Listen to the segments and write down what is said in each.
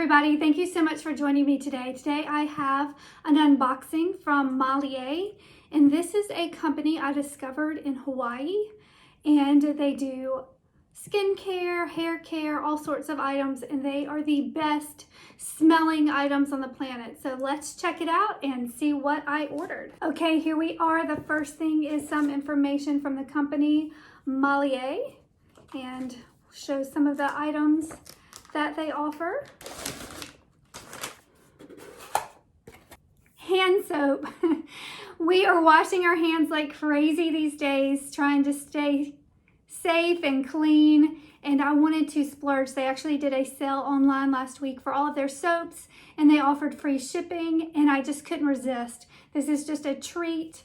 everybody, thank you so much for joining me today. Today I have an unboxing from Malie, and this is a company I discovered in Hawaii, and they do skincare, hair care, all sorts of items, and they are the best smelling items on the planet. So let's check it out and see what I ordered. Okay, here we are. The first thing is some information from the company Malie, and show some of the items that they offer. Hand soap. We are washing our hands like crazy these days, trying to stay safe and clean, and I wanted to splurge. They actually did a sale online last week for all of their soaps, and they offered free shipping, and I just couldn't resist. This is just a treat.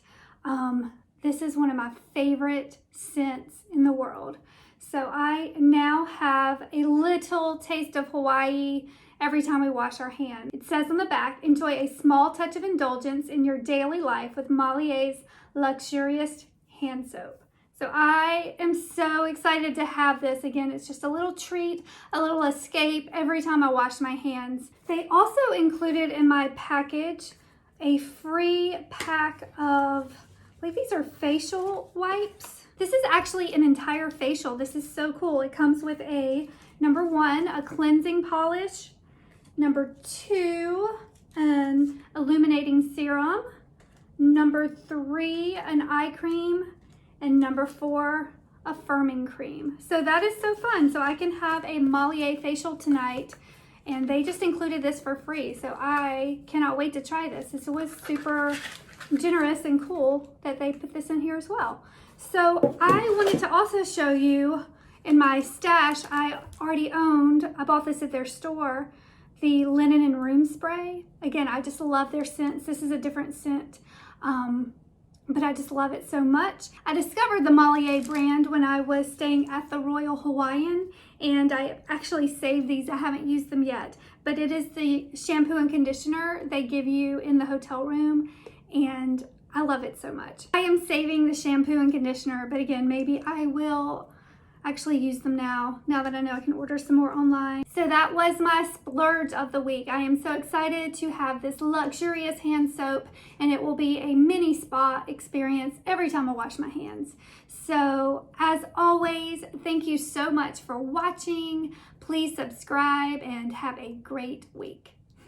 This is one of my favorite scents in the world. So I now have a little taste of Hawaii every time we wash our hands. It says on the back, enjoy a small touch of indulgence in your daily life with Malie's luxurious hand soap. So I am so excited to have this. Again, it's just a little treat, a little escape every time I wash my hands. They also included in my package a free pack of, I believe these are facial wipes. This is actually an entire facial. This is so cool. It comes with number 1, a cleansing polish. Number 2, an illuminating serum. Number 3, an eye cream. And number 4, a firming cream. So that is so fun. So I can have a Malie facial tonight, and they just included this for free. So I cannot wait to try this. This was super generous and cool that they put this in here as well. So I wanted to also show you in my stash I already owned, I bought this at their store, the linen and room spray. Again, I just love their scents. This is a different scent, but I just love it so much. I discovered the Malie brand when I was staying at the Royal Hawaiian, and I actually saved these. I haven't used them yet, but it is the shampoo and conditioner they give you in the hotel room, and I love it so much. I am saving the shampoo and conditioner, but again, maybe I will actually use them now that I know I can order some more online. So that was my splurge of the week. I am so excited to have this luxurious hand soap, and it will be a mini spa experience every time I wash my hands. So as always, thank you so much for watching. Please subscribe and have a great week.